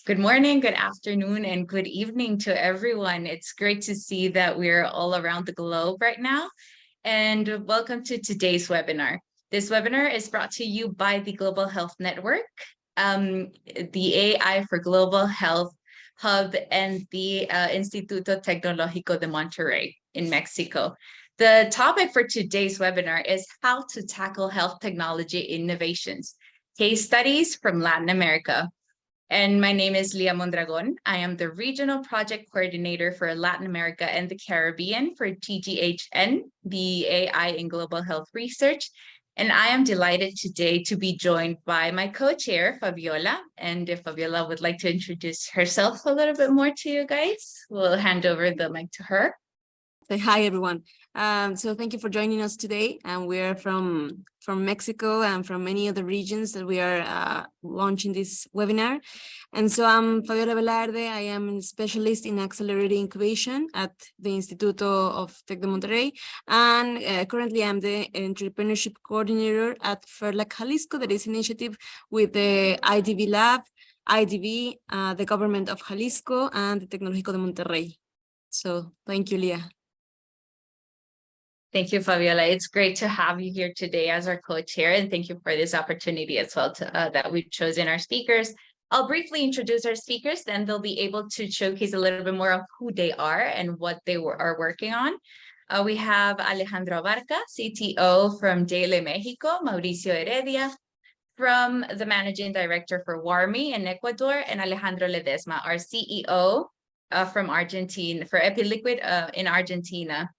Good morning, good afternoon, and good evening to everyone. It's great to see that we're all around the globe right now. And welcome to today's webinar. This webinar is brought to you by the Global Health Network, the AI for Global Health Hub, and the Instituto Tecnológico de Monterrey in Mexico. The topic for today's webinar is how to tackle health technology innovations, case studies from Latin America. And my name is Leah Mondragon. I am the Regional Project Coordinator for Latin America and the Caribbean for TGHN, the AI in Global Health Research. And I am delighted today to be joined by my co-chair, Fabiola. And if Fabiola would like to introduce herself a little bit more to you guys, we'll hand over the mic to her. Hi, everyone. So thank you for joining us today. And we're from Mexico and from many other regions that we are launching this webinar. And so I'm Fabiola Velarde. I am a specialist in accelerated incubation at the Instituto of Tec de Monterrey. And currently I'm the entrepreneurship coordinator at LAC Jalisco, that is initiative with the IDV Lab, IDV, the government of Jalisco, and the Tecnológico de Monterrey. So thank you, Leah. Thank you, Fabiola. It's great to have you here today as our co-chair, and thank you for this opportunity as well that we've chosen our speakers. I'll briefly introduce our speakers, then they'll be able to showcase a little bit more of who they are and what they are working on. We have Alejandro Abarca, CTO from Delee, Mexico, Mauricio Heredia from the Managing Director for Warmi in Ecuador, and Alejandro Ledesma, our CEO from Argentina, for Epiliquid in Argentina.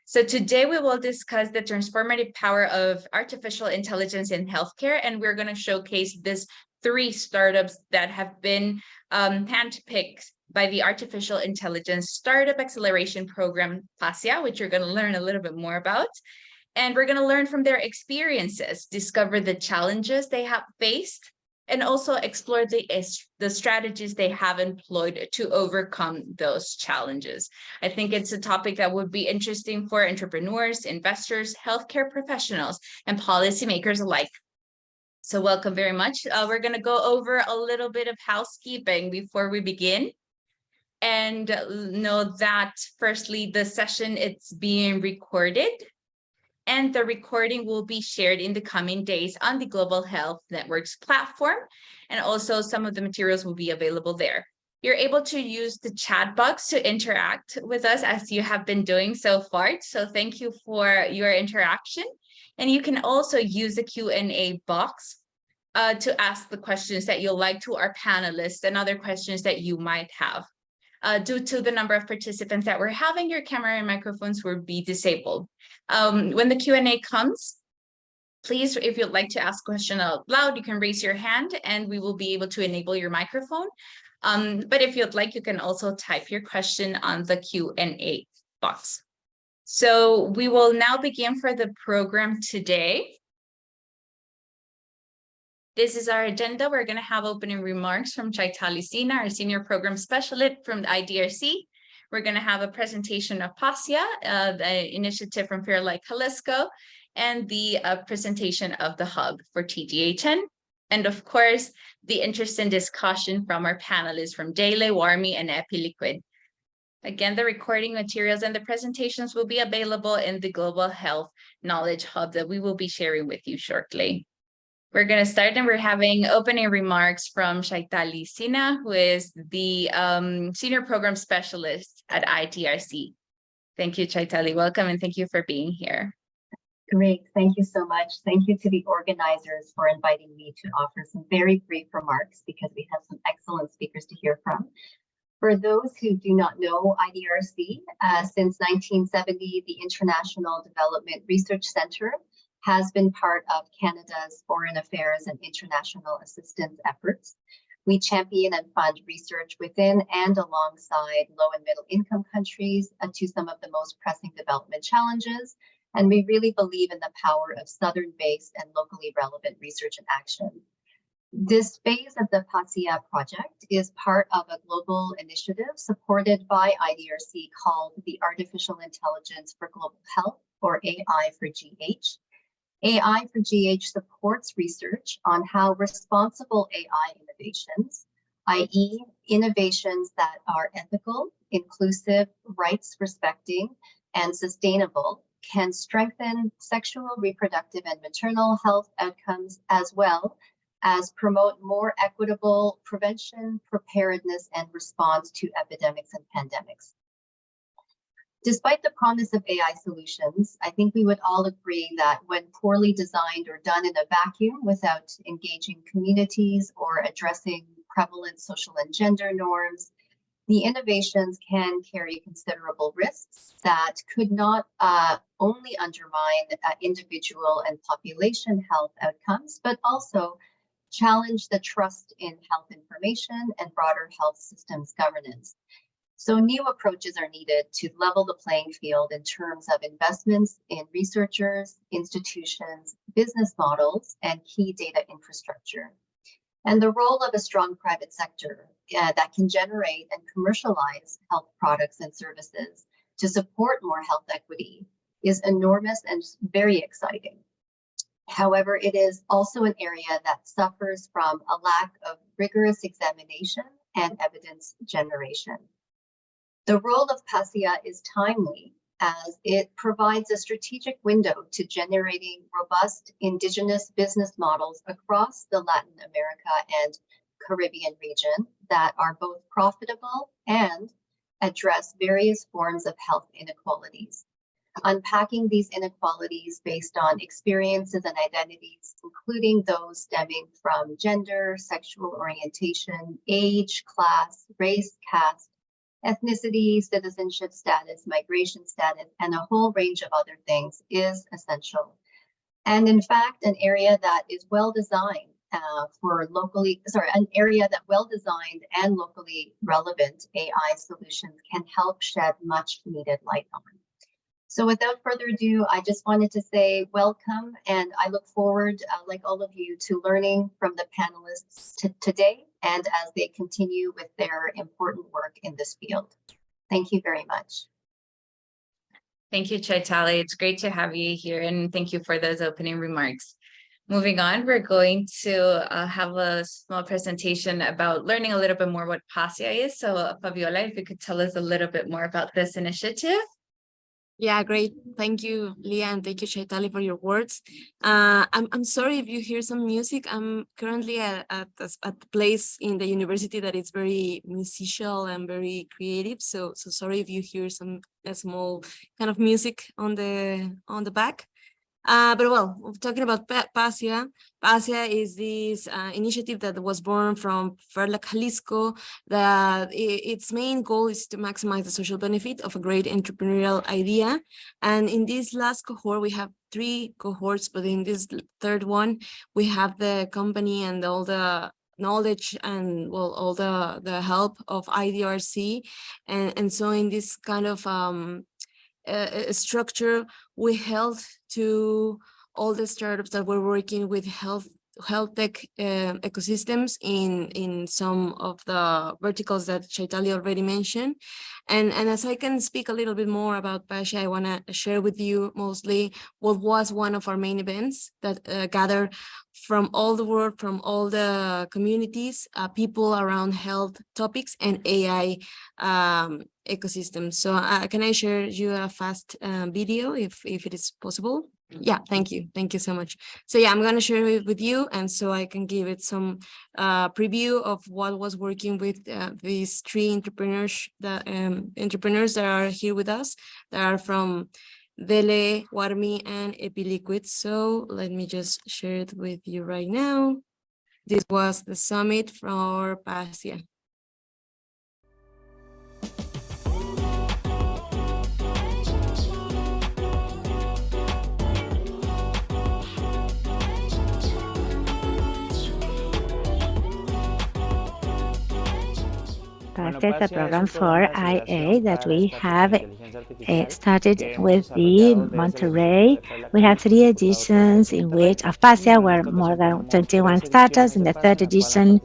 So today we will discuss the transformative power of artificial intelligence in healthcare, and we're going to showcase these 3 startups that have been handpicked by the Artificial Intelligence Startup Acceleration Program, PASIA, which you're going to learn a little bit more about. And we're going to learn from their experiences, discover the challenges they have faced, and also explore the strategies they have employed to overcome those challenges. I think it's a topic that would be interesting for entrepreneurs, investors, healthcare professionals, and policymakers alike. So welcome very much. We're going to go over a little bit of housekeeping before we begin. And know that, firstly, the session, it's being recorded. And the recording will be shared in the coming days on the Global Health Network's platform. And also some of the materials will be available there. You're able to use the chat box to interact with us as you have been doing so far. So thank you for your interaction. And you can also use the Q&A box to ask the questions that you'll like to our panelists and other questions that you might have. Due to the number of participants that we're having, your camera and microphones will be disabled. When the Q&A comes, please, if you'd like to ask a question out loud, you can raise your hand and we will be able to enable your microphone. But if you'd like, you can also type your question on the Q&A box. So we will now begin for the program today. This is our agenda. We're going to have opening remarks from Chaitali Sinha, our Senior Program Specialist from the IDRC. We're going to have a presentation of PASIA, the initiative from LAC Jalisco, and the presentation of the hub for TGHN. And of course, the interesting discussion from our panelists from Delee, Warmi, and Epiliquid. Again, the recording materials and the presentations will be available in the Global Health Knowledge Hub that we will be sharing with you shortly. We're going to start, and we're having opening remarks from Chaitali Sinha, who is the Senior Program Specialist at IDRC. Thank you, Chaitali. Welcome, and thank you for being here. Great. Thank you so much. Thank you to the organizers for inviting me to offer some very brief remarks because we have some excellent speakers to hear from. For those who do not know IDRC, since 1970, the International Development Research Center has been part of Canada's foreign affairs and international assistance efforts. We champion and fund research within and alongside low and middle income countries to some of the most pressing development challenges. And we really believe in the power of Southern-based and locally relevant research and action. This phase of the PASIA project is part of a global initiative supported by IDRC called the Artificial Intelligence for Global Health, or AI for GH. AI for GH supports research on how responsible AI innovations i.e. innovations that are ethical, inclusive, rights-respecting, and sustainable can strengthen sexual, reproductive, and maternal health outcomes, as well as promote more equitable prevention, preparedness, and response to epidemics and pandemics. Despite the promise of AI solutions, I think we would all agree that when poorly designed or done in a vacuum without engaging communities or addressing prevalent social and gender norms, the innovations can carry considerable risks that could not only undermine individual and population health outcomes, but also challenge the trust in health information and broader health systems governance. So new approaches are needed to level the playing field in terms of investments in researchers, institutions, business models, and key data infrastructure. And the role of a strong private sector that can generate and commercialize health products and services to support more health equity is enormous and very exciting. However, it is also an area that suffers from a lack of rigorous examination and evidence generation. The role of PASIA is timely as it provides a strategic window to generating robust indigenous business models across the Latin America and Caribbean region that are both profitable and address various forms of health inequalities. Unpacking these inequalities based on experiences and identities, including those stemming from gender, sexual orientation, age, class, race, caste, ethnicity, citizenship status, migration status, and a whole range of other things is essential. And in fact, an area that is well designed well-designed and locally relevant AI solutions can help shed much needed light on. So without further ado, I just wanted to say welcome, and I look forward, like all of you, to learning from the panelists today and as they continue with their important work in this field. Thank you very much. Thank you, Chaitali. It's great to have you here, and thank you for those opening remarks. Moving on, we're going to have a small presentation about learning a little bit more what PASIA is. So Fabiola, if you could tell us a little bit more about this initiative. Yeah, great. Thank you, Leah, and thank you, Chaitali, for your words. I'm sorry if you hear some music. I'm currently at a place in the university that is very musical and very creative. So sorry if you hear a small kind of music on the back. But well, talking about PASIA, PASIA is this initiative that was born from LAC Jalisco. That its main goal is to maximize the social benefit of a great entrepreneurial idea. And in this last cohort, we have 3 cohorts, but in this third one, we have the company and all the knowledge and well, all the help of IDRC. And so in this kind of structure, we held to all the startups that were working with health tech ecosystems in some of the verticals that Chaitali already mentioned. And as I can speak a little bit more about PASIA, I want to share with you mostly what was one of our main events that gathered from all the world, from all the communities, people around health topics and AI ecosystems. So can I share you a fast video if it is possible? Yeah, thank you. Thank you so much. So yeah, I'm going to share it with you, and so I can give it some preview of what was working with these 3 entrepreneurs that are here with us, that are from Delee, Warmi, and Epiliquid. So let me just share it with you right now. This was the summit for PASIA. PASIA is a program for IA that we have started with the Monterrey. We have 3 editions in which of PASIA were more than 21 startups. In the 3rd edition,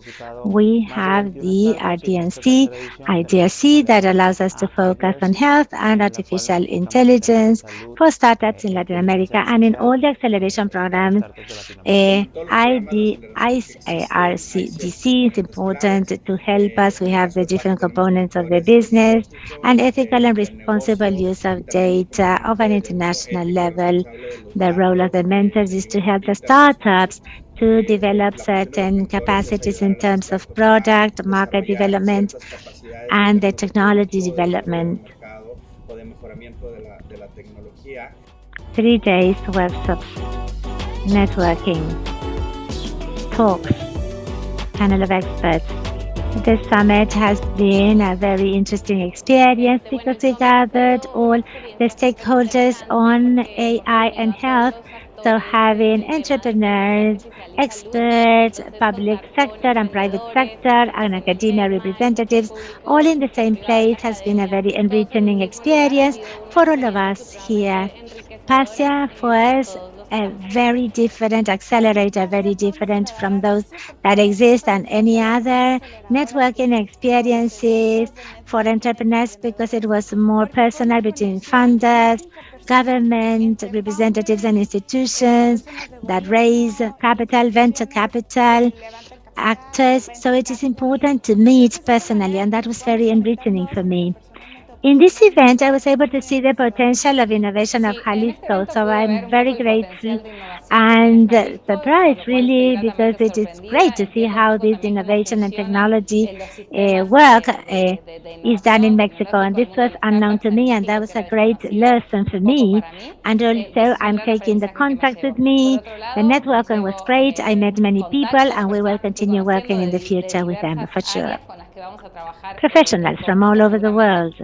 we have the IDRC that allows us to focus on health and artificial intelligence for startups in Latin America, and in all the acceleration programs, IDRC is important to help us. We have the different components of the business and ethical and responsible use of data of an international level. The role of the mentors is to help the startups to develop certain capacities in terms of product, market development, and the technology development. 3 days workshops, networking, talks, panel of experts. The summit has been a very interesting experience because we gathered all the stakeholders on AI and health. So having entrepreneurs, experts, public sector and private sector, and academia representatives all in the same place has been a very enriching experience for all of us here. PASIA was a very different accelerator, very different from those that exist and any other networking experiences for entrepreneurs because it was more personal between funders, government representatives and institutions that raise capital, venture capital, actors. So it is important to meet personally, and that was very enriching for me. In this event, I was able to see the potential of innovation of Jalisco, so I'm very grateful and surprised really because it is great to see how this innovation and technology work is done in Mexico, and this was unknown to me, and that was a great lesson for me. And also I'm taking the contact with me, the networking was great, I met many people, and we will continue working in the future with them for sure. Professionals from all over the world.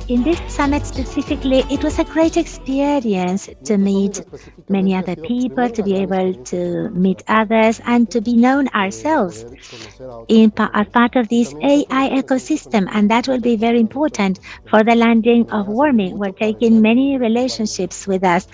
In this summit specifically, it was a great experience to meet many other people, to be able to meet others, and to be known ourselves as part of this AI ecosystem. And that will be very important for the landing of Warmi. We're taking many relationships with us.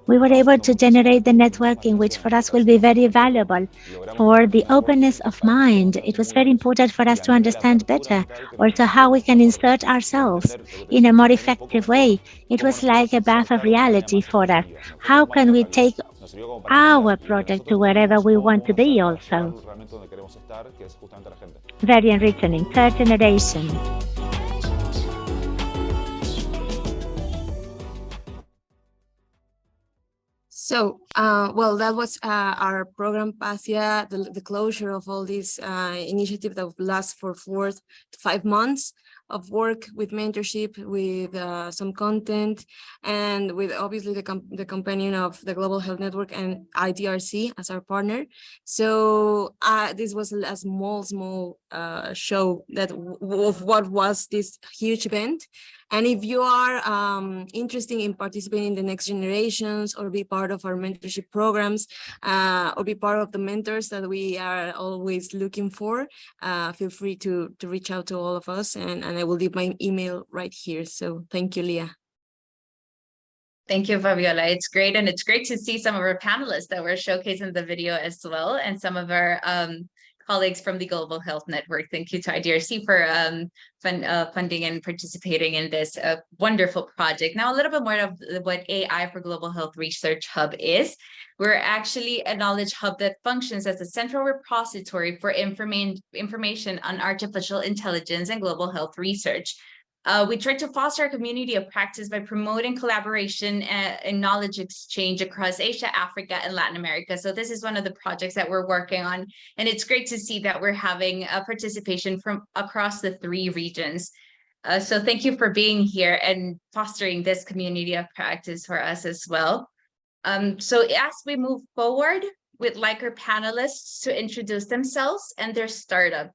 We were able to generate the networking, which for us will be very valuable for the openness of mind. It was very important for us to understand better also how we can insert ourselves in a more effective way. It was like a bath of reality for us. How can we take our project to wherever we want to be also? Very enriching, third generation. So, well, that was our program PASIA, the closure of all this initiative that will last for 4 to 5 months of work with mentorship, with some content, and with obviously the companion of the Global Health Network and IDRC as our partner. So this was a small show of what was this huge event. And if you are interested in participating in the next generations or be part of our mentorship programs or be part of the mentors that we are always looking for, feel free to reach out to all of us, and I will leave my email right here. So thank you, Leah. Thank you, Fabiola. It's great. And it's great to see some of our panelists that were showcased in the video as well, and some of our colleagues from the Global Health Network. Thank you to IDRC for funding and participating in this wonderful project. Now, a little bit more of what AI for Global Health Research Hub is. We're actually a knowledge hub that functions as a central repository for information on artificial intelligence and global health research. We try to foster a community of practice by promoting collaboration and knowledge exchange across Asia, Africa, and Latin America. So this is one of the projects that we're working on, and it's great to see that we're having a participation from across the 3 regions. So thank you for being here and fostering this community of practice for us as well. So as we move forward, we'd like our panelists to introduce themselves and their startup.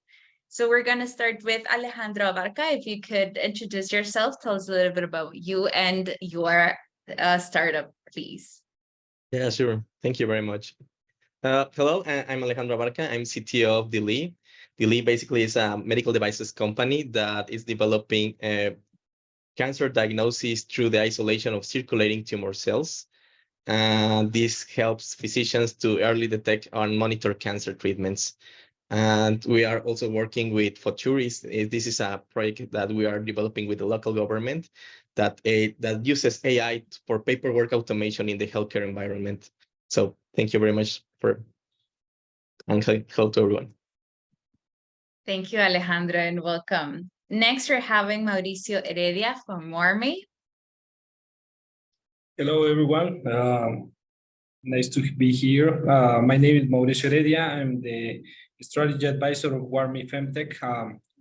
So we're going to start with Alejandro Abarca. If you could introduce yourself, tell us a little bit about you and your startup, please. Yeah, sure. Thank you very much. Hello, I'm Alejandro Abarca. I'm CTO of Delee. Delee basically is a medical devices company that is developing cancer diagnosis through the isolation of circulating tumor cells. And this helps physicians to early detect and monitor cancer treatments. And we are also working with Futuris. This is a project that we are developing with the local government that uses AI for paperwork automation in the healthcare environment. So thank you very much and hello to everyone. Thank you, Alejandro, and welcome. Next, we're having Mauricio Heredia from Warmi. Hello, everyone. Nice to be here. My name is Mauricio Heredia. I'm the strategy advisor of Warmi Femtech.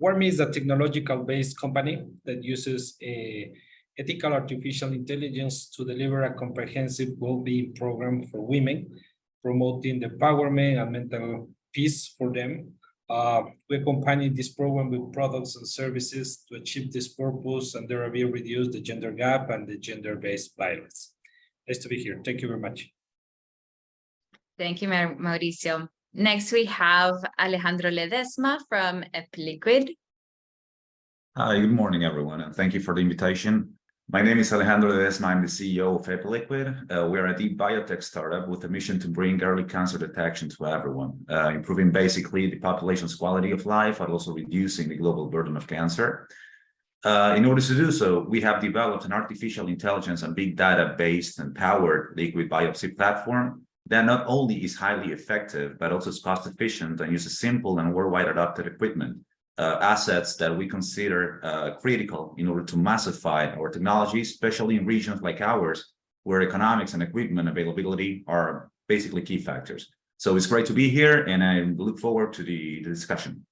Warmi is a technological-based company that uses ethical artificial intelligence to deliver a comprehensive well-being program for women, promoting the empowerment and mental peace for them. We accompany this program with products and services to achieve this purpose and thereby reduce the gender gap and the gender-based violence. Nice to be here. Thank you very much. Thank you, Mauricio. Next, we have Alejandro Ledesma from Epiliquid. Hi, good morning, everyone, and thank you for the invitation. My name is Alejandro Ledesma. I'm the CEO of Epiliquid. We are a deep biotech startup with a mission to bring early cancer detection to everyone, improving basically the population's quality of life, but also reducing the global burden of cancer. In order to do so, we have developed an artificial intelligence and big data-based and powered liquid biopsy platform that not only is highly effective, but also is cost-efficient and uses simple and worldwide adopted equipment, assets that we consider critical in order to massify our technology, especially in regions like ours, where economics and equipment availability are basically key factors. So it's great to be here, and I look forward to the discussion.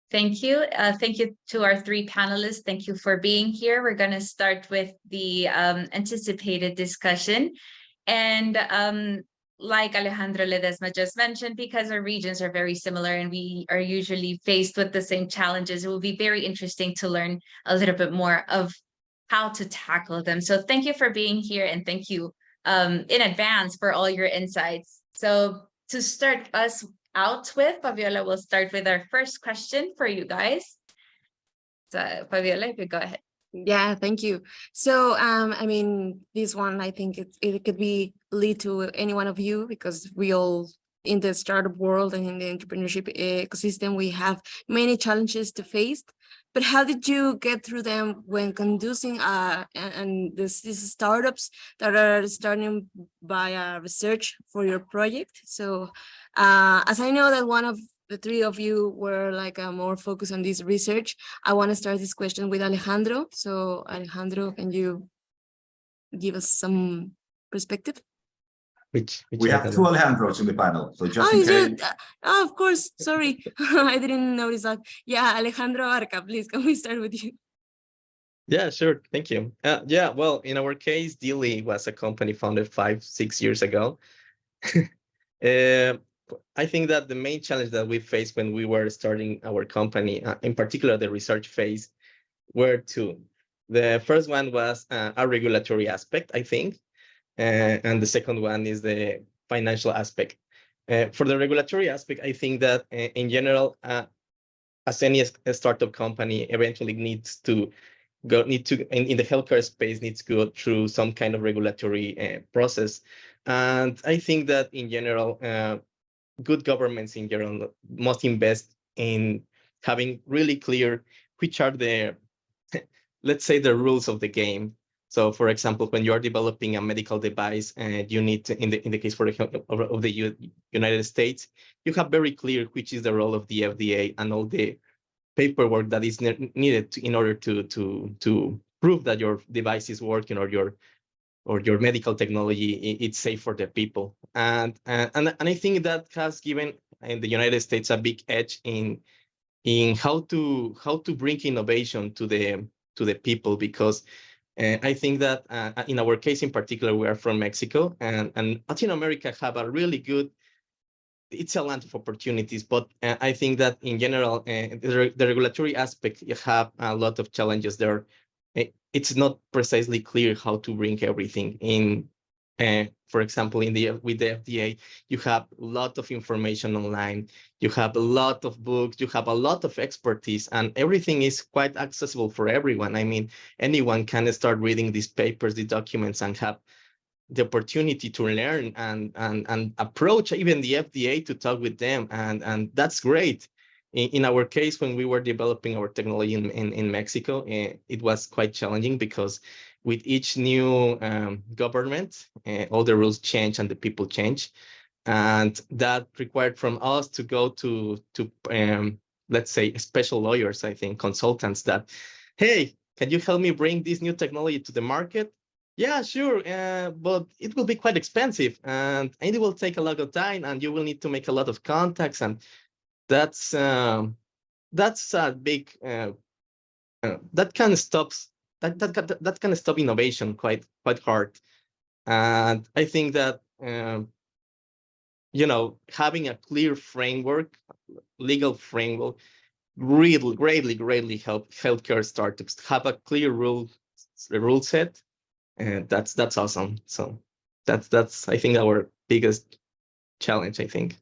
Thank you. Thank you to our three panelists. Thank you for being here. We're going to start with the anticipated discussion. And like Alejandro Ledesma just mentioned, because our regions are very similar and we are usually faced with the same challenges, it will be very interesting to learn a little bit more of how to tackle them. So thank you for being here, and thank you in advance for all your insights. So to start us out with, Fabiola will start with our first question for you guys. So Fabiola, if you go ahead. Yeah, thank you. So, I mean, this one, I think it could be lead to any one of you, because we all in the startup world and in the entrepreneurship ecosystem, we have many challenges to face. But how did you get through them when conducting and these startups that are starting by research for your project? So, as I know that one of the three of you were like more focused on this research, I want to start this question with Alejandro. So Alejandro, can you give us some perspective? Which We have two Alejandros in the panel, so just in case. Oh, of course, sorry. I didn't notice that. Yeah, Alejandro Abarca, please, can we start with you? Yeah, sure. Thank you. Yeah, well, in our case, Delee was a company founded 5-6 years ago. I think that the main challenge that we faced when we were starting our company, in particular the research phase, were two. The first one was a regulatory aspect, I think, and the second one is the financial aspect. For the regulatory aspect, I think that in general, as any startup company eventually needs to go, in the healthcare space, needs to go through some kind of regulatory process. And I think that in general, good governments in general must invest in having really clear which are the, let's say, the rules of the game. So, for example, when you are developing a medical device, and you need to, in the case for the United States, you have very clear which is the role of the FDA and all the paperwork that is needed in order to prove that your device is working or your medical technology it's safe for the people. And I think that has given in the United States a big edge in how to bring innovation to the people, because I think that in our case in particular, we are from Mexico, and Latin America have a really good it's a land of opportunities, but I think that in general, the regulatory aspect, you have a lot of challenges there. It's not precisely clear how to bring everything in. For example, with the FDA, you have a lot of information online, you have a lot of books, you have a lot of expertise, and everything is quite accessible for everyone. I mean, anyone can start reading these papers, the documents, and have the opportunity to learn and approach even the FDA to talk with them, and that's great. In our case, when we were developing our technology in Mexico, it was quite challenging because with each new government, all the rules change and the people change, and that required from us to go to let's say special lawyers, I think consultants, that, hey, can you help me bring this new technology to the market? Yeah, sure, but it will be quite expensive, and it will take a lot of time, and you will need to make a lot of contacts, and that's a big that can stop innovation quite hard. And I think that having a clear framework, legal framework, really greatly help healthcare startups have a clear rule set, and that's awesome. So that's I think our biggest challenge, I think.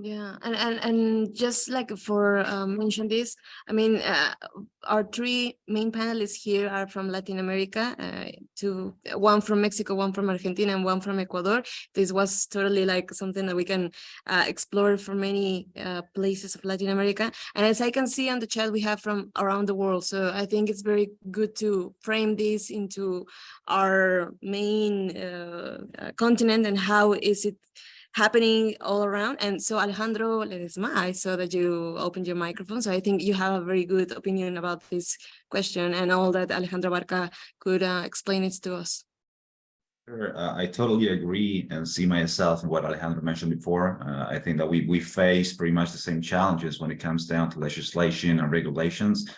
Yeah, and just like for mention this, I mean, our three main panelists here are from Latin America, one from Mexico, one from Argentina, and one from Ecuador. This was totally like something that we can explore from many places of Latin America. And as I can see on the chat, we have from around the world. So I think it's very good to frame this into our main continent and how is it happening all around. And so Alejandro Ledesma, I saw that you opened your microphone, so I think you have a very good opinion about this question and all that Alejandro Barca could explain it to us. Sure, I totally agree and see myself in what Alejandro mentioned before. I think that we face pretty much the same challenges when it comes down to legislation and regulations.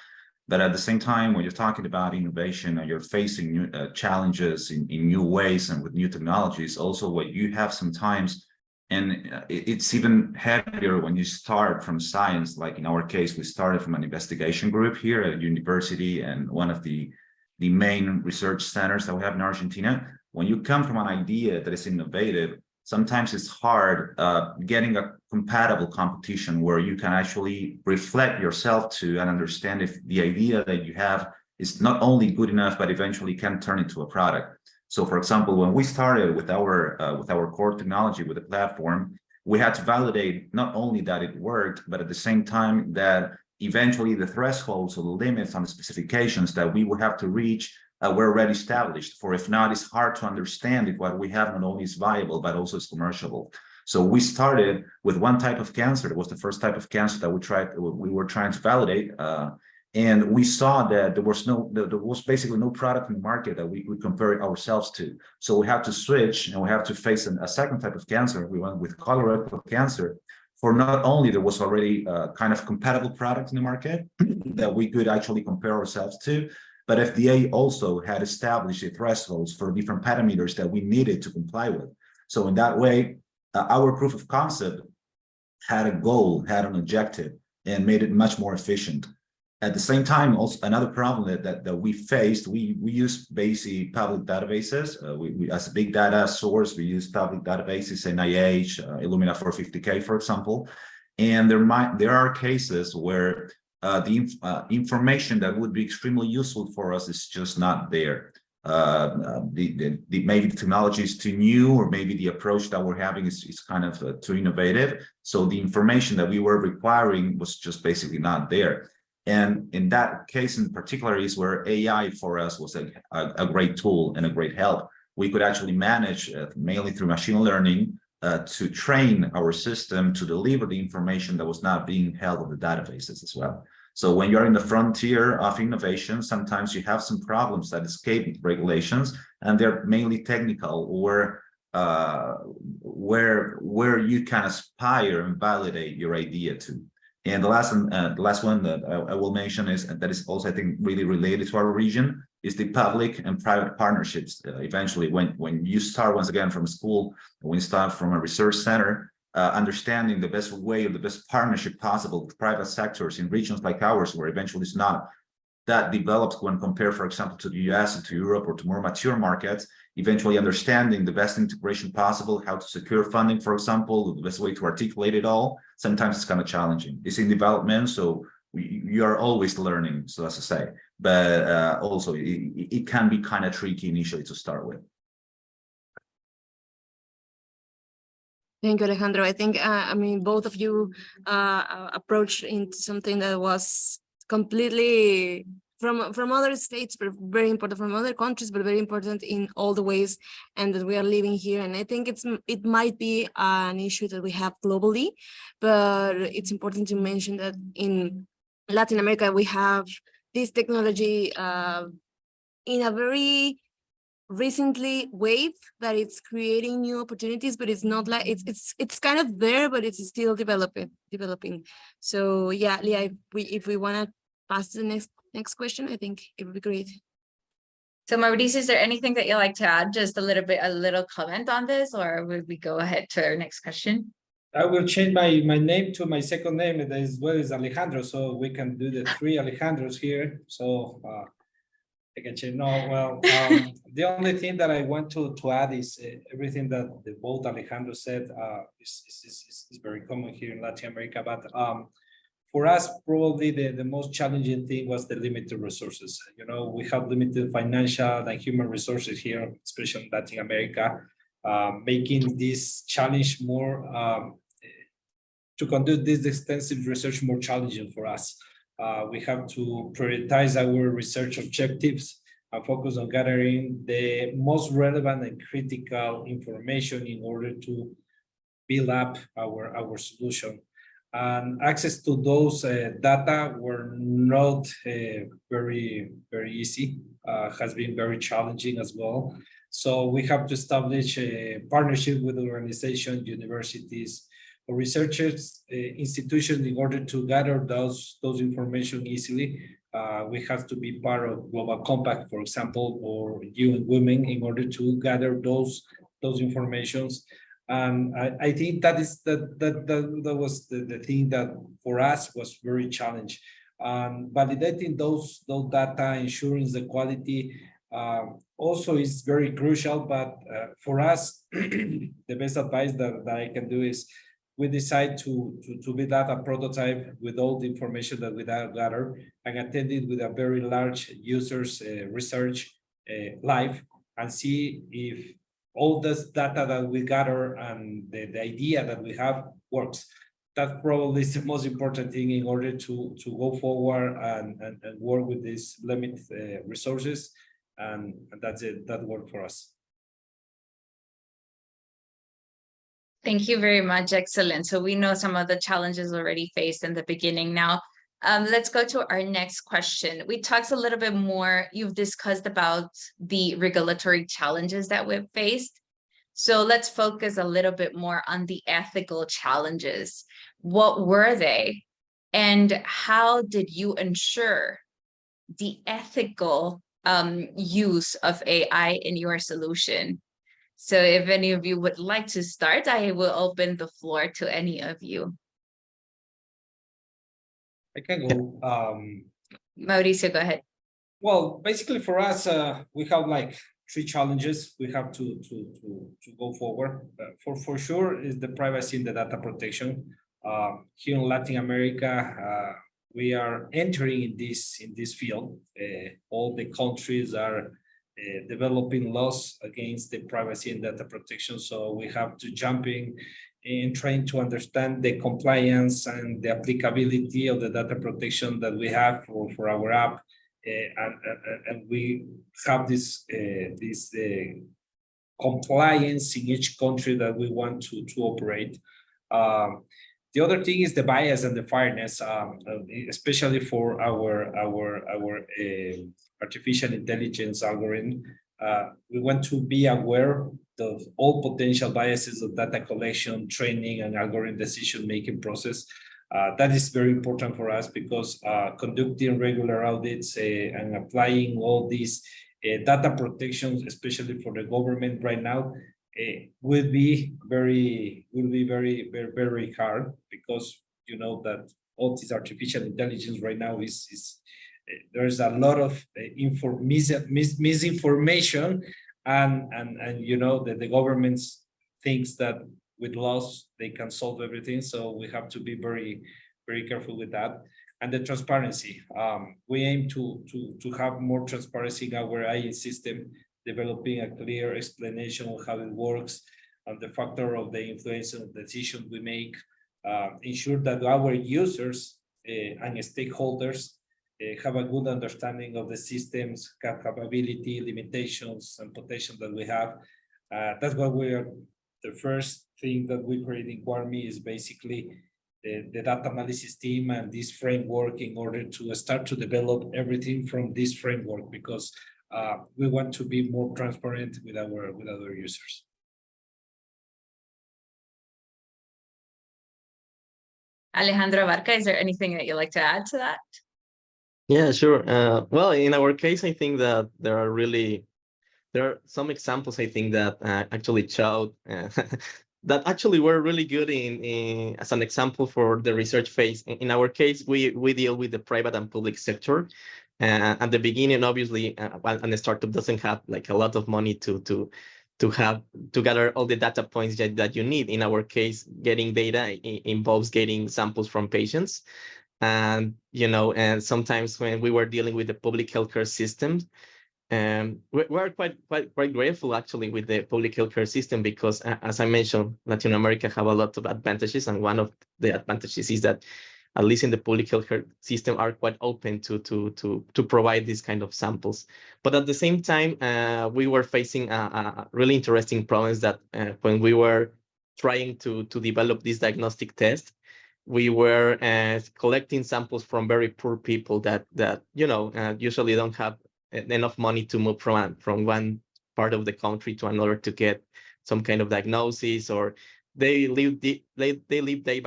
But at the same time, when you're talking about innovation and you're facing new challenges in new ways and with new technologies, also what you have sometimes. And it's even heavier when you start from science. Like in our case, we started from an investigation group here at university and one of the main research centers that we have in Argentina. When you come from an idea that is innovative, sometimes it's hard getting a compatible competition where you can actually reflect yourself to and understand if the idea that you have is not only good enough, but eventually can turn into a product. So, for example, when we started with our core technology, with the platform, we had to validate not only that it worked, but at the same time that eventually the thresholds or the limits on the specifications that we would have to reach were already established. For if not, it's hard to understand if what we have not only is viable, but also is commercial. So we started with one type of cancer. It was the first type of cancer that we were trying to validate. And we saw that there was basically no product in the market that we could compare ourselves to. So we had to switch and we have to face a second type of cancer. We went with colorectal cancer. For not only there was already a kind of compatible product in the market that we could actually compare ourselves to, but FDA also had established the thresholds for different parameters that we needed to comply with. So in that way, our proof of concept had a goal, had an objective, and made it much more efficient. At the same time, also another problem that we faced, we use basic public databases. We as a big data source, we use public databases, NIH, Illumina 450K, for example. And there are cases where the information that would be extremely useful for us is just not there. Maybe the technology is too new, or maybe the approach that we're having is kind of too innovative. So the information that we were requiring was just basically not there. And in that case in particular is where AI for us was a great tool and a great help. We could actually manage, mainly through machine learning, to train our system to deliver the information that was not being held in the databases as well. So when you're in the frontier of innovation, sometimes you have some problems that escape regulations, and they're mainly technical, or where you can aspire and validate your idea to. And the last one that I will mention is, and that is also, I think, really related to our region, is the public and private partnerships. Eventually, when you start once again from a school, when you start from a research center, understanding the best way or the best partnership possible with private sectors in regions like ours, where eventually it's not that developed when compared, for example, to the US and to Europe or to more mature markets, eventually understanding the best integration possible, how to secure funding, for example, the best way to articulate it all. Sometimes it's kind of challenging. It's in development, so you are always learning, so that's to say. But also, it can be kind of tricky initially to start with. Thank you, Alejandro. I think, I mean, both of you approached into something that was completely from other states, but very important, from other countries, but very important in all the ways, and that we are living here. And I think it might be an issue that we have globally, but it's important to mention that in Latin America, we have this technology in a very recently wave that it's creating new opportunities, but it's not like it's kind of there, but it's still developing. So yeah, Leah, if we want to pass to the next question, I think it would be great. So Mauricio, is there anything that you'd like to add? Just a little comment on this, or would we go ahead to our next question? I will change my name to my second name as well as Alejandro, so we can do the three Alejandros here. So I can change. No, well, the only thing that I want to add is everything that both Alejandro said is very common here in Latin America. But for us, probably the most challenging thing was the limited resources. You know, we have limited financial and human resources here, especially in Latin America, making this challenge more to conduct this extensive research more challenging for us. We have to prioritize our research objectives and focus on gathering the most relevant and critical information in order to build up our solution. And access to those data were not very easy, has been very challenging as well. So we have to establish a partnership with organizations, universities, or researchers, institutions in order to gather those information easily. We have to be part of Global Compact, for example, or UN Women in order to gather those informations. And I think that was the thing that for us was very challenging. Validating those data, ensuring the quality also is very crucial. But for us, the best advice that I can do is we decide to build out a prototype with all the information that we gather and attend it with a very large users research live and see if all this data that we gather and the idea that we have works. That probably is the most important thing in order to go forward and work with these limited resources. And that's it, that worked for us. Thank you very much. Excellent. So we know some of the challenges already faced in the beginning. Now, let's go to our next question. We talked a little bit more, you've discussed about the regulatory challenges that we've faced. So let's focus a little bit more on the ethical challenges. What were they? And how did you ensure the ethical use of AI in your solution? So if any of you would like to start, I will open the floor to any of you. I can go. Mauricio, go ahead. Well, basically for us, we have like 3 challenges we have to go forward. For sure is the privacy and the data protection. Here in Latin America, we are entering in this field. All the countries are developing laws against the privacy and data protection. So we have to jump in and trying to understand the compliance and the applicability of the data protection that we have for our app. And we have this compliance in each country that we want to operate. The other thing is the bias and the fairness, especially for our artificial intelligence algorithm. We want to be aware of all potential biases of data collection, training, and algorithm decision-making process. That is very important for us because conducting regular audits and applying all these data protections, especially for the government right now, will be very hard, because you know that all this artificial intelligence right now is there's a lot of misinformation, and you know that the governments thinks that with laws they can solve everything. So we have to be very careful with that. And the transparency, we aim to have more transparency in our AI system, developing a clear explanation of how it works and the factor of the influence of the decisions we make, ensure that our users and stakeholders have a good understanding of the system's capability, limitations, and potential that we have. That's why the first thing that we create in Warmi is basically the data analysis team and this framework, in order to start to develop everything from this framework, because we want to be more transparent with our users. Alejandro Barca, is there anything that you'd like to add to that? Yeah, sure. Well, in our case, I think that there are some examples, I think, that actually showed that actually were really good in as an example for the research phase. In our case, we deal with the private and public sector. At the beginning, obviously, and the startup doesn't have like a lot of money to gather all the data points that you need. In our case, getting data involves getting samples from patients. And, you know, and sometimes when we were dealing with the public healthcare systems, we're quite grateful actually with the public healthcare system, because as I mentioned, Latin America have a lot of advantages, and one of the advantages is that at least in the public healthcare system are quite open to provide these kind of samples. But at the same time, we were facing really interesting problems that when we were trying to develop this diagnostic test, we were collecting samples from very poor people that you know usually don't have enough money to move from one part of the country to another to get some kind of diagnosis, or they live day by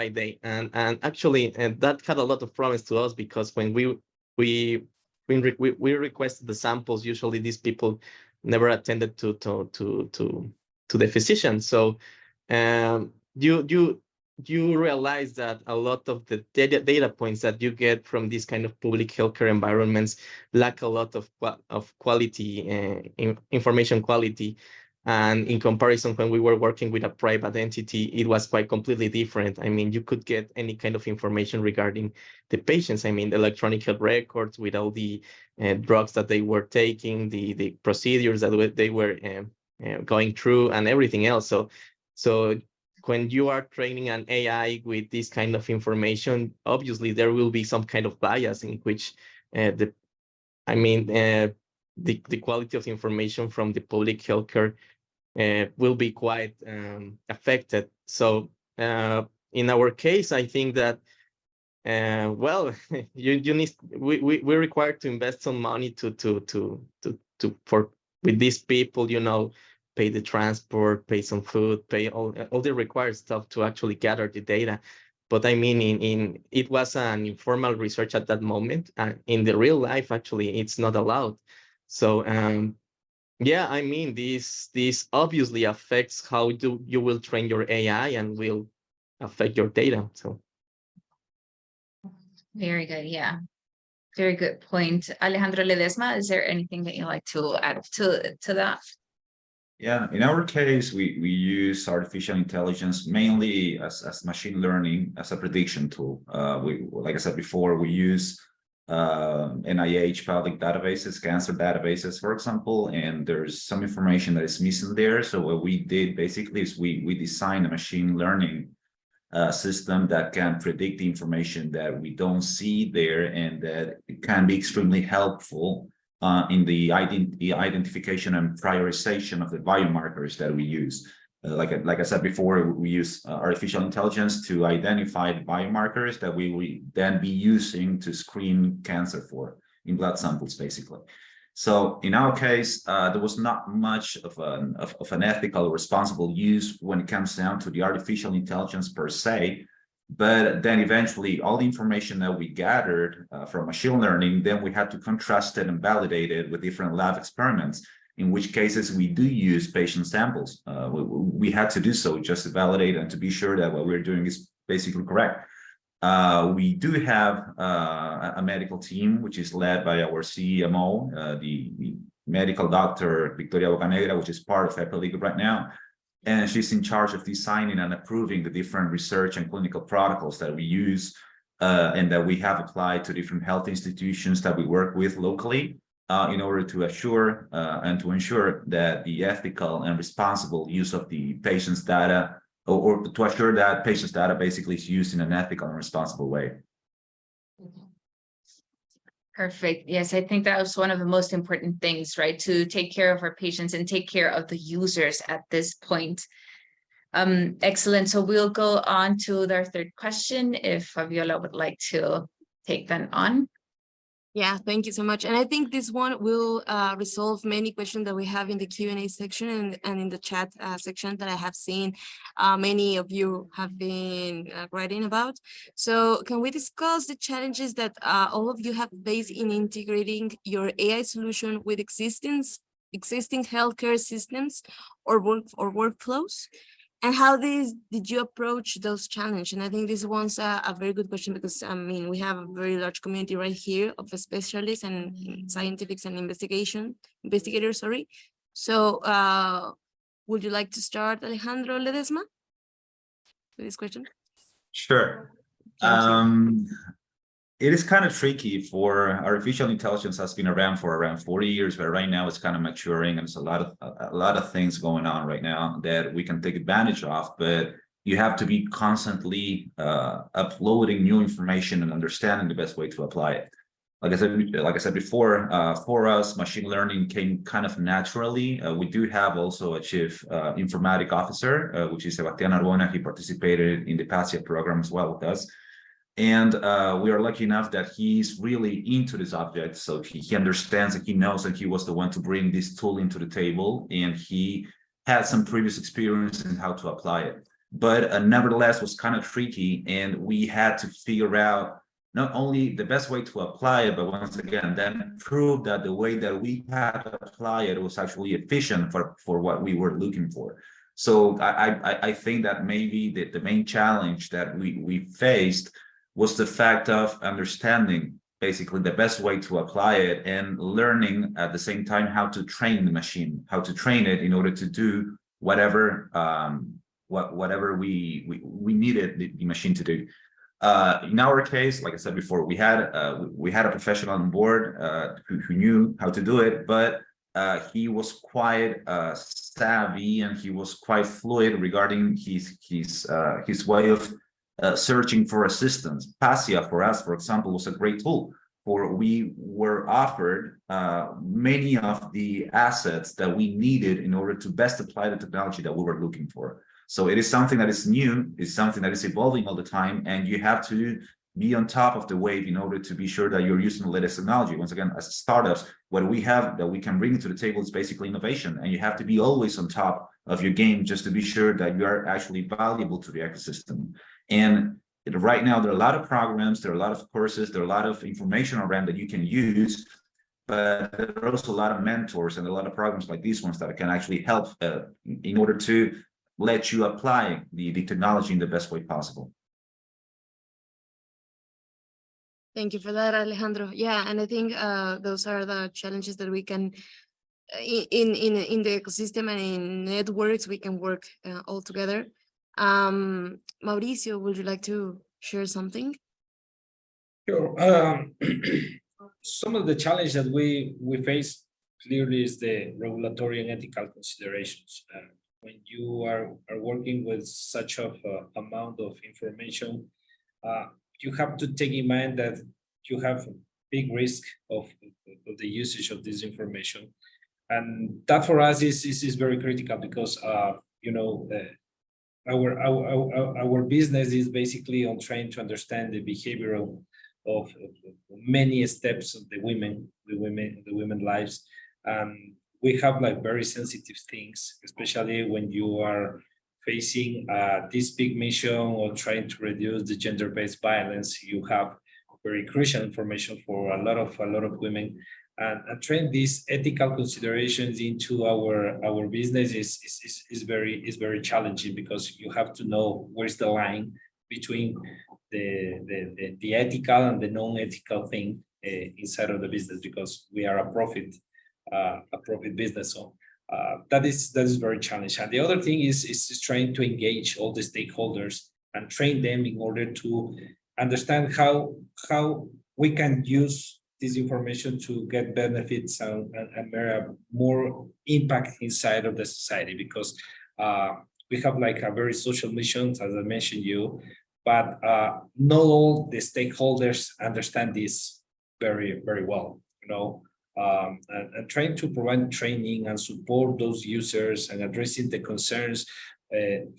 day, and actually that had a lot of problems to us, because when we requested the samples, usually these people never attended to the physician. So you realize that a lot of the data points that you get from these kind of public healthcare environments lack a lot of quality, information quality. And in comparison, when we were working with a private entity, it was quite completely different. I mean, you could get any kind of information regarding the patients. I mean, the electronic health records with all the drugs that they were taking, the procedures that they were going through, and everything else. So when you are training an AI with this kind of information, obviously there will be some kind of bias in which the quality of information from the public healthcare will be quite affected. So in our case, I think that well, we're required to invest some money with these people, you know, pay the transport, pay some food, pay all the required stuff to actually gather the data. But I mean, it was an informal research at that moment. In the real life, actually, it's not allowed. So yeah, I mean, this obviously affects how you will train your AI and will affect your data. So very good. Yeah, very good point. Alejandro Ledesma, is there anything that you'd like to add to that? Yeah, in our case, we use artificial intelligence mainly as machine learning as a prediction tool. Like I said before, we use NIH public databases, cancer databases, for example, and there's some information that is missing there. So what we did basically is we designed a machine learning system that can predict the information that we don't see there, and that it can be extremely helpful in the identification and prioritization of the biomarkers that we use. Like I said before, we use artificial intelligence to identify the biomarkers that we will then be using to screen cancer for in blood samples, basically. So in our case, there was not much of an ethical, responsible use when it comes down to the artificial intelligence per se. But then eventually all the information that we gathered from machine learning, then we had to contrast it and validate it with different lab experiments. in which cases we do use patient samples. We had to do so just to validate and to be sure that what we're doing is basically correct. We do have a medical team, which is led by our CMO, the medical doctor, Victoria Bocanegra, which is part of Epiliquid right now. And she's in charge of designing and approving the different research and clinical protocols that we use and that we have applied to different health institutions that we work with locally in order to assure and to ensure that the ethical and responsible use of the patient's data or to assure that patient's data basically is used in an ethical and responsible way. Perfect. Yes, I think that was one of the most important things, right? To take care of our patients and take care of the users at this point. Excellent. So we'll go on to our third question if Fabiola would like to take that on. Yeah, thank you so much. And I think this one will resolve many questions that we have in the Q&A section and in the chat section that I have seen many of you have been writing about. So can we discuss the challenges that all of you have faced in integrating your AI solution with existing healthcare systems or workflows? And how did you approach those challenges? And I think this one's a very good question because, I mean, we have a very large community right here of specialists and scientifics and investigators, sorry. So would you like to start, Alejandro Ledesma, with this question? Sure. It is kind of tricky for artificial intelligence has been around for around 40 years, but right now it's kind of maturing and there's a lot of things going on right now that we can take advantage of, but you have to be constantly uploading new information and understanding the best way to apply it. Like I said before, for us, machine learning came kind of naturally. We do have also a chief informatic officer, which is Sebastián Arbona. He participated in the PASIA program as well with us. And we are lucky enough that he's really into this object. So he understands and he knows that he was the one to bring this tool into the table. And he had some previous experience in how to apply it. But nevertheless, was kind of tricky. And we had to figure out not only the best way to apply it, but once again, then prove that the way that we had to apply it was actually efficient for what we were looking for. So I think that maybe the main challenge that we faced was the fact of understanding basically the best way to apply it and learning at the same time how to train the machine, how to train it in order to do whatever whatever we needed the machine to do. In our case, like I said before, we had a professional on board who knew how to do it, but he was quite savvy and he was quite fluid regarding his way of searching for assistance. PASIA for us, for example, was a great tool. We were offered many of the assets that we needed in order to best apply the technology that we were looking for. So it is something that is new, it's something that is evolving all the time, and you have to be on top of the wave in order to be sure that you're using the latest technology. Once again, as startups, what we have that we can bring to the table is basically innovation, and you have to be always on top of your game just to be sure that you are actually valuable to the ecosystem. And right now, there are a lot of programs, there are a lot of courses, there are a lot of information around that you can use, but there are also a lot of mentors and a lot of programs like these ones that can actually help in order to let you apply the technology in the best way possible. Thank you for that, Alejandro. Yeah, and I think those are the challenges that we can, in the ecosystem and in networks, we can work all together. Mauricio, would you like to share something? Sure. Some of the challenges that we face clearly is the regulatory and ethical considerations. When you are working with such of amount of information, you have to take in mind that you have a big risk of the usage of this information. And that for us is very critical because, you know, our business is basically on trying to understand the behavior of many steps of the women lives. We have like very sensitive things, especially when you are facing this big mission or trying to reduce the gender-based violence. You have very crucial information for a lot of women, and train these ethical considerations into our business is very challenging, because you have to know where's the line between the ethical and the non-ethical thing inside of the business, because we are a profit business. So that is very challenging. And the other thing is trying to engage all the stakeholders and train them in order to understand how we can use this information to get benefits and more impact inside of the society, because we have like a very social mission, as I mentioned you, but not all the stakeholders understand this very well, you know. And trying to provide training and support those users and addressing the concerns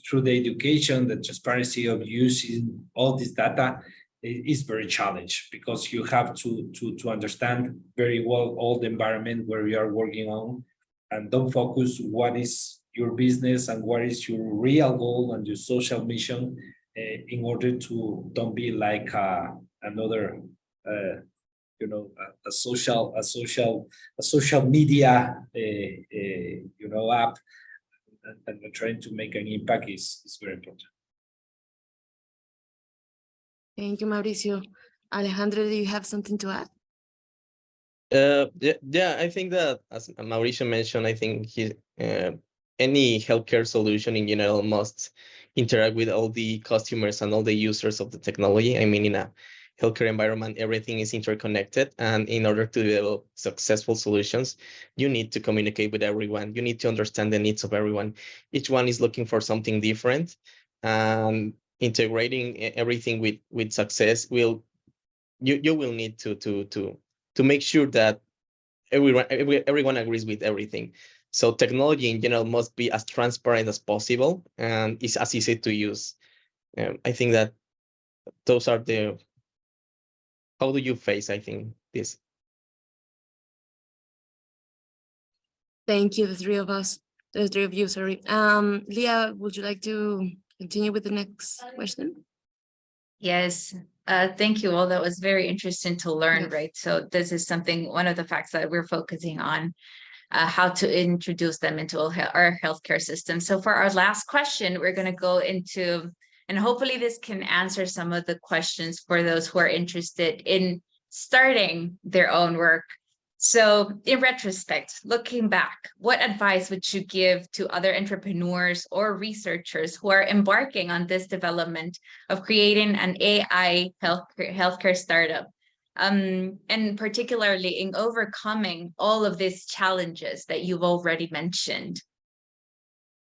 through the education, the transparency of using all this data is very challenging, because you have to understand very well all the environment where you are working on, and don't focus what is your business and what is your real goal and your social mission, in order to don't be like another you know, a social media you know, app, and trying to make an impact is very important. Thank you, Mauricio. Alejandro, do you have something to add? Yeah, I think that, as Mauricio mentioned, I think any healthcare solution in general must interact with all the customers and all the users of the technology. I mean, in a healthcare environment, everything is interconnected, and in order to develop successful solutions, you need to communicate with everyone. You need to understand the needs of everyone. Each one is looking for something different, and integrating everything with success you will need to make sure that everyone agrees with everything. So technology in general must be as transparent as possible and is as easy to use. I think that those are the. How do you face, I think, this? Thank you, the three of you, sorry. Leah, would you like to continue with the next question? Yes, thank you all. That was very interesting to learn, Yes. right? So this is something, one of the facts that we're focusing on, how to introduce them into our healthcare system. So for our last question, we're going to go into, and hopefully this can answer some of the questions for those who are interested in starting their own work. So in retrospect, looking back, what advice would you give to other entrepreneurs or researchers who are embarking on this development of creating an AI healthcare startup? And particularly in overcoming all of these challenges that you've already mentioned.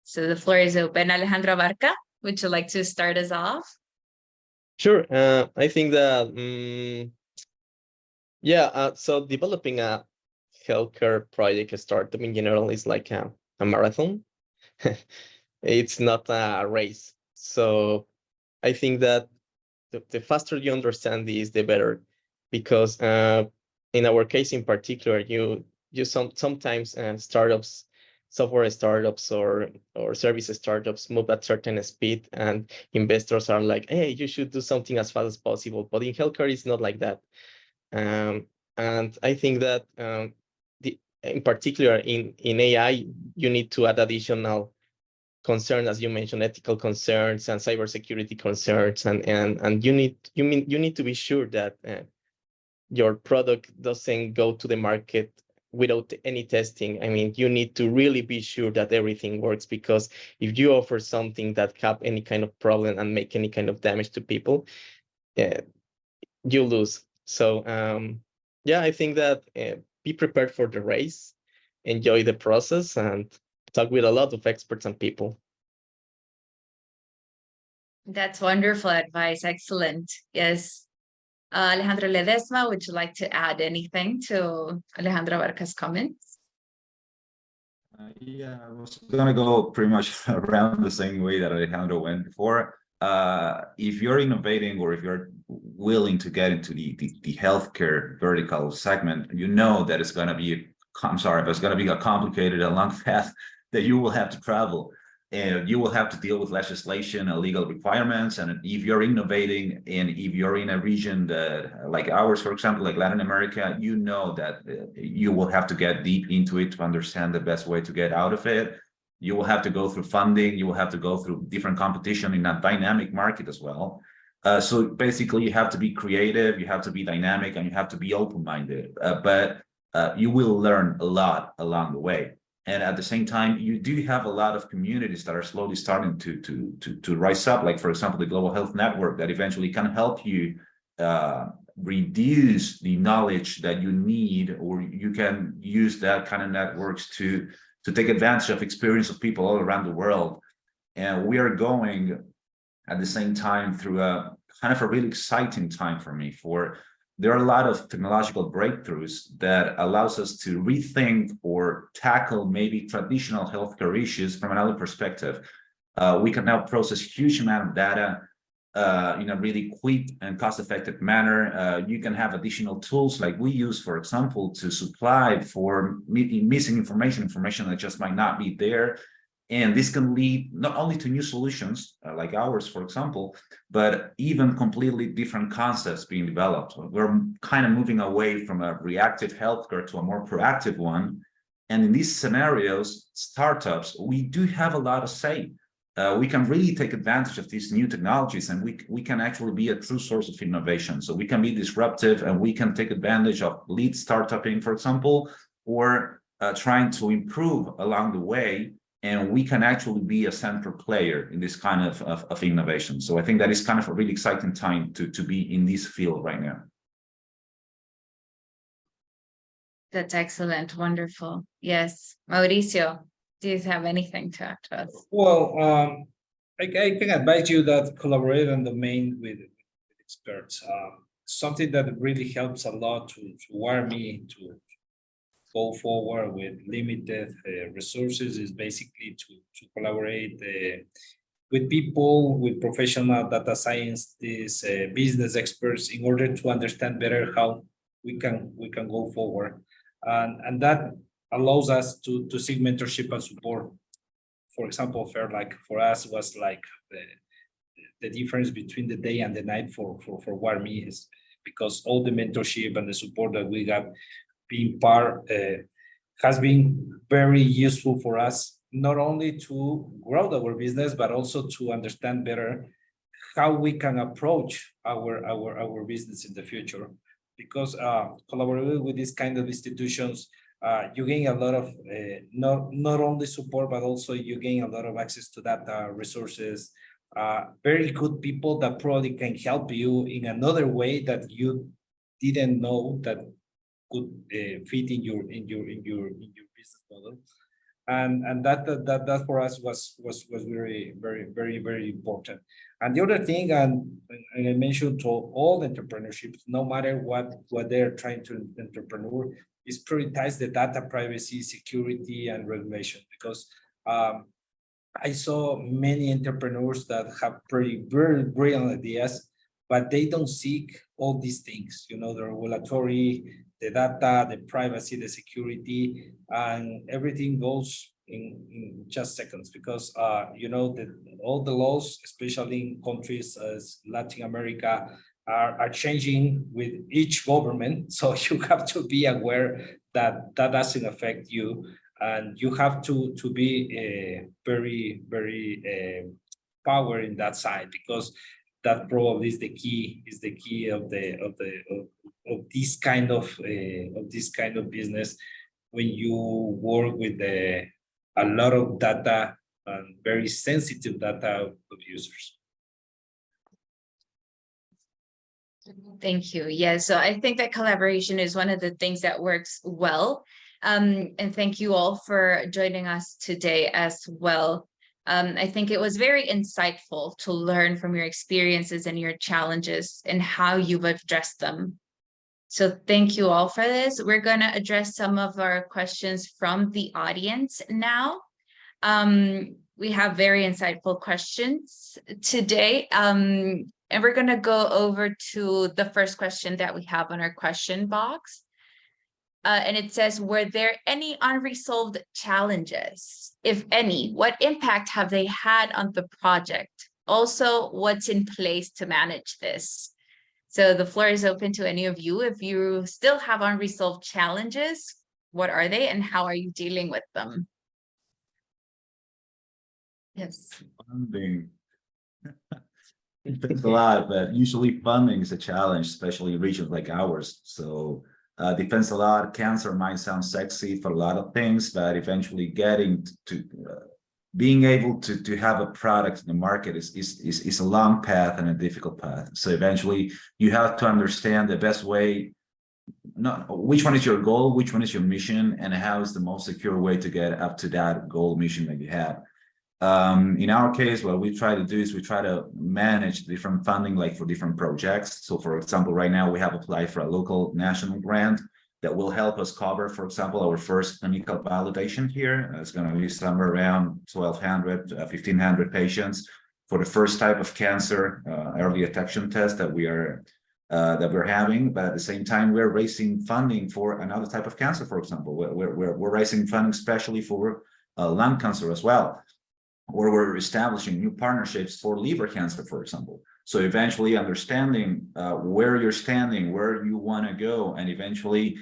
So the floor is open. Alejandro Abarca, would you like to start us off? Sure. I think that, so developing a healthcare project startup in general is like a marathon. It's not a race. So I think that the faster you understand this, the better, because in our case in particular, you sometimes startups, software startups or service startups move at certain speed, and investors are like, hey, you should do something as fast as possible. But in healthcare, it's not like that. And I think that in particular in AI, you need to add additional concerns, as you mentioned, ethical concerns and cybersecurity concerns, and you need to be sure that your product doesn't go to the market without any testing. I mean, you need to really be sure that everything works, because if you offer something that have any kind of problem and make any kind of damage to people, you lose. So yeah, I think that be prepared for the race, enjoy the process, and talk with a lot of experts and people. That's wonderful advice. Excellent. Yes. Alejandro Ledesma, would you like to add anything to Alejandro Abarca's comments? Yeah, I was gonna go pretty much around the same way that Alejandro went before. If you're innovating, or if you're willing to get into the healthcare vertical segment, you know that it's gonna be, I'm sorry, but it's gonna be a complicated and long path that you will have to travel. you will have to deal with legislation and legal requirements. And if you're innovating, and if you're in a region that, like ours, for example, like Latin America, you know that you will have to get deep into it to understand the best way to get out of it. You will have to go through funding. You will have to go through different competition in a dynamic market as well. So basically, you have to be creative, you have to be dynamic, and you have to be open-minded. But you will learn a lot along the way. And at the same time, you do have a lot of communities that are slowly starting to rise up, like, for example, the Global Health Network, that eventually can help you reduce the knowledge that you need, or you can use that kind of networks to take advantage of experience of people all around the world. And we are going at the same time through a kind of a really exciting time for me. There are a lot of technological breakthroughs that allows us to rethink or tackle maybe traditional healthcare issues from another perspective. We can now process huge amount of data in a really quick and cost-effective manner. You can have additional tools like we use, for example, to supply for missing information that just might not be there. And this can lead not only to new solutions like ours, for example, but even completely different concepts being developed. We're kind of moving away from a reactive healthcare to a more proactive one. And in these scenarios, startups, we do have a lot of say. We can really take advantage of these new technologies, and we can actually be a true source of innovation. So we can be disruptive, and we can take advantage of lead startupping, for example, or trying to improve along the way. And we can actually be a central player in this kind of innovation. So I think that is kind of a really exciting time to be in this field right now. That's excellent. Wonderful. Yes. Mauricio, do you have anything to add to us? Well, I can advise you that collaborate on the domain with experts. Something that really helps a lot to Warmi to go forward with limited resources is basically to collaborate with people, with professional data scientists, business experts, in order to understand better how we can go forward, and that allows us to seek mentorship and support. For example, for us was like the difference between the day and the night for Warmi, is because all the mentorship and the support that we got being part has been very useful for us, not only to grow our business, but also to understand better how we can approach our business in the future. Because collaborating with these kind of institutions, you gain a lot of not only support, but also you gain a lot of access to data, resources, very good people that probably can help you in another way that you didn't know that could fit in your business model, and that for us was very important. And the other thing, and I mentioned to all entrepreneurships, no matter what they're trying to entrepreneur, is prioritize the data privacy, security, and regulation. Because I saw many entrepreneurs that have very brilliant ideas, but they don't seek all these things, the regulatory, the data, the privacy, the security, and everything goes in just seconds, because all the laws, especially in countries as Latin America, are changing with each government. So you have to be aware that doesn't affect you, and you have to be very power in that side, because that probably is the key of this kind of business, when you work with a lot of data and very sensitive data of users. Thank you. Yeah, so I think that collaboration is one of the things that works well. And thank you all for joining us today as well. I think it was very insightful to learn from your experiences and your challenges and how you've addressed them. So thank you all for this. We're going to address some of our questions from the audience now. We have very insightful questions today. And we're going to go over to the first question that we have on our question box. And it says, were there any unresolved challenges? If any, what impact have they had on the project? Also, what's in place to manage this? So the floor is open to any of you. If you still have unresolved challenges, what are they and how are you dealing with them? Yes. Funding. Depends a lot, but usually funding is a challenge, especially in regions like ours. So depends a lot. Cancer might sound sexy for a lot of things, but eventually getting to being able to have a product in the market is a long path and a difficult path. So eventually you have to understand the best way, not which one is your goal, which one is your mission, and how is the most secure way to get up to that goal mission that you have. In our case, what we try to do is we try to manage different funding, like for different projects. So for example, right now we have applied for a local national grant that will help us cover, for example, our first clinical validation here. It's going to be somewhere around 1,200, 1,500 patients for the first type of cancer early detection test that we're having. But at the same time, we're raising funding for another type of cancer, for example. We're raising funding especially for lung cancer as well, or we're establishing new partnerships for liver cancer, for example. So eventually understanding where you're standing, where you want to go, and eventually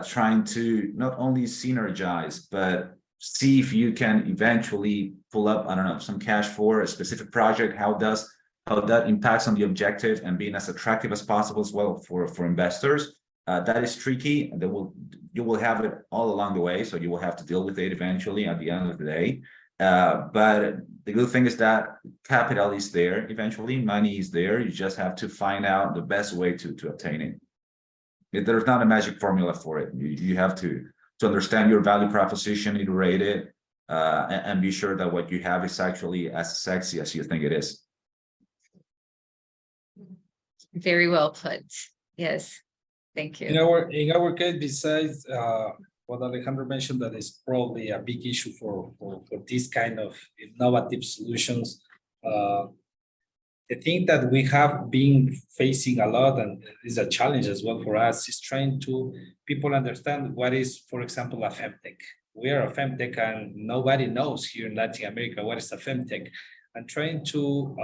trying to not only synergize, but see if you can eventually pull up, I don't know, some cash for a specific project, how that impacts on the objective, and being as attractive as possible as well for investors. That is tricky, and you will have it all along the way, so you will have to deal with it eventually at the end of the day. But the good thing is that capital is there, eventually money is there. You just have to find out the best way to obtain it. There's not a magic formula for it. You have to understand your value proposition, iterate it, and be sure that what you have is actually as sexy as you think it is. Very well put. Yes, thank you. In our case, besides what Alejandro mentioned, that is probably a big issue for this kind of innovative solutions. The thing that we have been facing a lot, and is a challenge as well for us, is trying to people understand what is, for example, a femtech. We are a femtech, and nobody knows here in Latin America what is a femtech. And trying to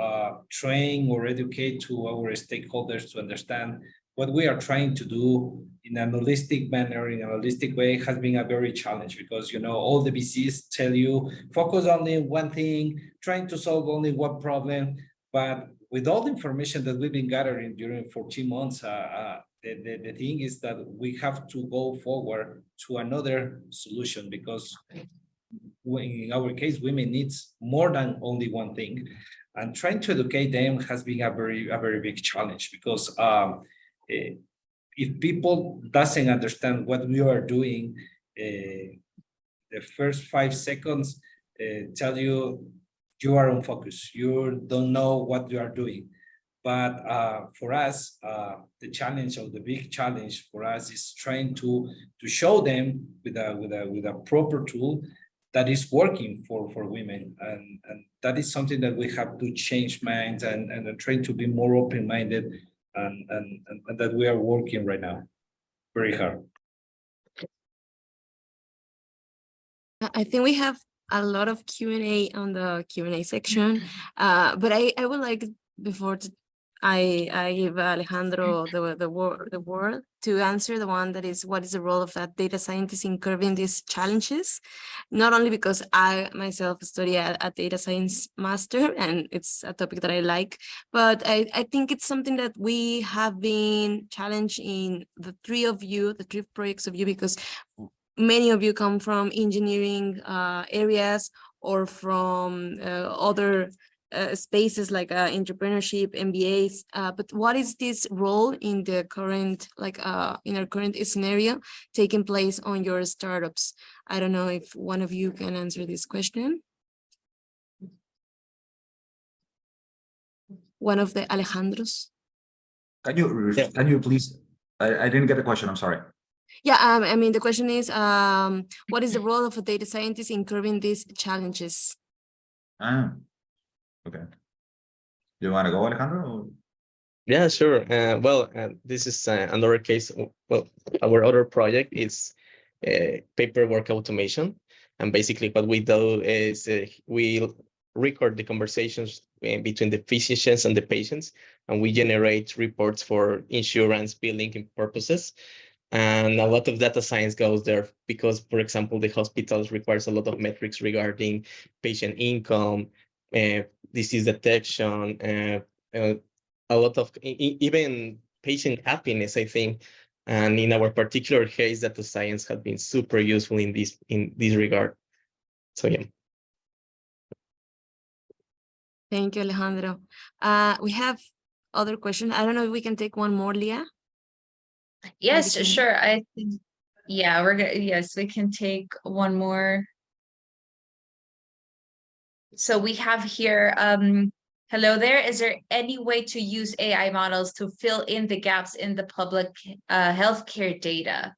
train or educate to our stakeholders to understand what we are trying to do in a holistic manner, in a holistic way, has been a very challenge, because, you know, all the VCs tell you, focus only on one thing, trying to solve only one problem. But with all the information that we've been gathering during 14 months, the thing is that we have to go forward to another solution, because in our case, women need more than only one thing. And trying to educate them has been a very big challenge, because if people doesn't understand what we are doing, the first 5 seconds tell you are on focus. You don't know what you are doing. But for us, the challenge, or the big challenge for us, is trying to show them with a proper tool that is working for women, and that is something that we have to change minds and trying to be more open-minded, and that we are working right now very hard. I think we have a lot of Q&A on the Q&A section, but I would like, before I give Alejandro the word to answer the one that is, what is the role of that data scientist in curbing these challenges? Not only because I myself study a data science master, and it's a topic that I like, but I think it's something that we have been challenged in the three projects of you, because many of you come from engineering areas, or from other spaces like entrepreneurship, MBAs. But what is this role in the current, in our current scenario, taking place on your startups? I don't know if one of you can answer this question. One of the Alejandros. Can you please? I didn't get the question. I'm sorry. Yeah, I mean, the question is, what is the role of a data scientist in curbing these challenges? Okay. Do you want to go, Alejandro? Yeah, sure. This is another case. Well, our other project is paperwork automation. And basically what we do is we record the conversations between the physicians and the patients, and we generate reports for insurance billing purposes. And a lot of data science goes there because, for example, the hospitals requires a lot of metrics regarding patient income, disease detection, a lot of even patient happiness, I think. And in our particular case, data science has been super useful in this regard. So yeah. Thank you, Alejandro. We have other questions. I don't know if we can take one more, Leah. Yes, Maybe sure. I think, yeah, yes, we can take one more. So we have here, hello there. Is there any way to use AI models to fill in the gaps in the public healthcare data?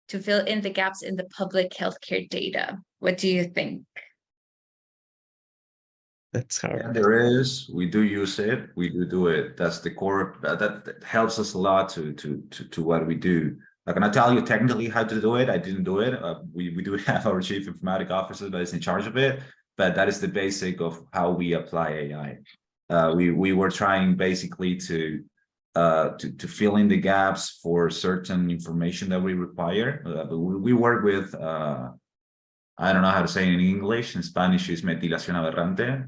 To fill in the gaps in the public healthcare data? What do you think? That's hard. Yeah, there is. We do use it. We do it. That's the core. That helps us a lot to what we do. I cannot tell you technically how to do it. I didn't do it. We do have our chief informatic officer that is in charge of it, but that is the basic of how we apply AI. We were trying basically to fill in the gaps for certain information that we require. We work with I don't know how to say it in English. In Spanish is metilación aberrante,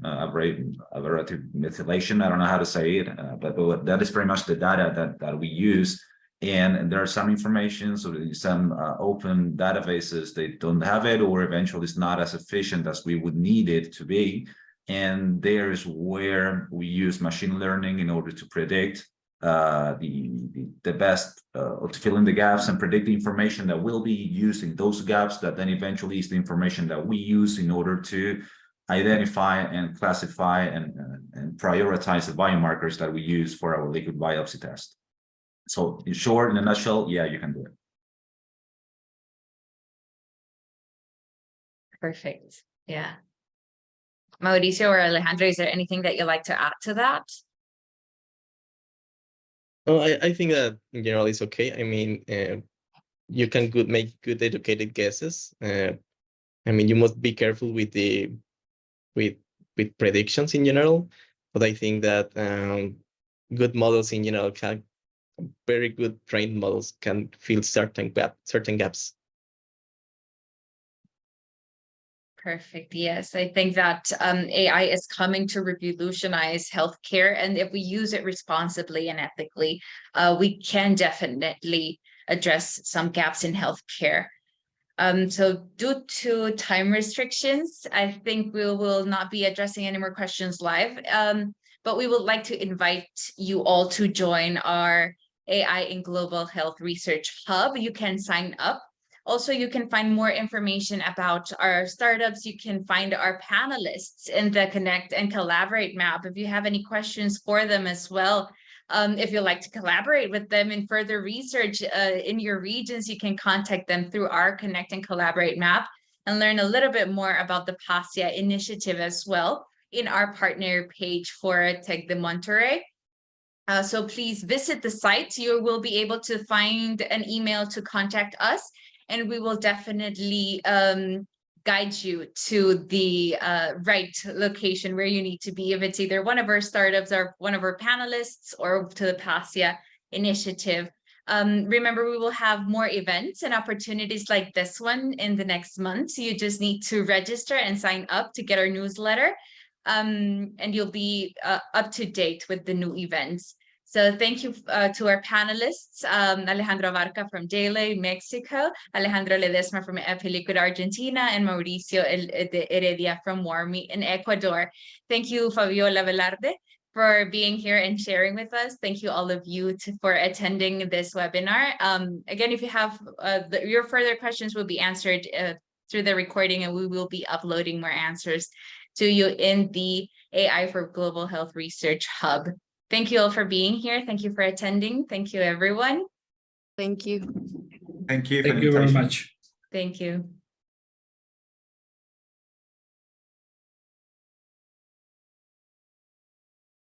aberrative methylation. I don't know how to say it, but that is pretty much the data that we use. And there are some information, so some open databases, they don't have it, or eventually it's not as efficient as we would need it to be. And there's where we use machine learning in order to predict the best to fill in the gaps and predict the information that will be used in those gaps, that then eventually is the information that we use in order to identify and classify and prioritize the biomarkers that we use for our liquid biopsy test. So in short, in a nutshell, yeah, you can do it. Perfect. Yeah. Mauricio or Alejandro, is there anything that you'd like to add to that? Oh, I think that in general it's okay. I mean, you can make good educated guesses. I mean, you must be careful with with predictions in general, but I think that good models in general very good trained models can fill certain gaps. Perfect. Yes, I think that AI is coming to revolutionize healthcare, and if we use it responsibly and ethically, we can definitely address some gaps in healthcare. So due to time restrictions, I think we will not be addressing any more questions live, but we would like to invite you all to join our AI in Global Health Research Hub. You can sign up. Also, you can find more information about our startups. You can find our panelists in the Connect and Collaborate map if you have any questions for them as well. If you'd like to collaborate with them in further research in your regions, you can contact them through our Connect and Collaborate map and learn a little bit more about the PASIA initiative as well in our partner page for Tec de Monterrey. So please visit the site. You will be able to find an email to contact us, and we will definitely guide you to the right location where you need to be, if it's either one of our startups or one of our panelists or to the PASIA initiative. Remember, we will have more events and opportunities like this one in the next month. So you just need to register and sign up to get our newsletter, and you'll be up to date with the new events. So thank you to our panelists, Alejandro Abarca from Delee, Mexico, Alejandro Ledesma from Epiliquid, Argentina, and Mauricio Heredia from Warmi in Ecuador. Thank you, Fabiola Velarde, for being here and sharing with us. Thank you all of you for attending this webinar. Again, if you have your further questions will be answered through the recording, and we will be uploading more answers to you in the AI for Global Health Research Hub. Thank you all for being here. Thank you for attending. Thank you, everyone. Thank you. Thank you. Thank you very much. Thank you.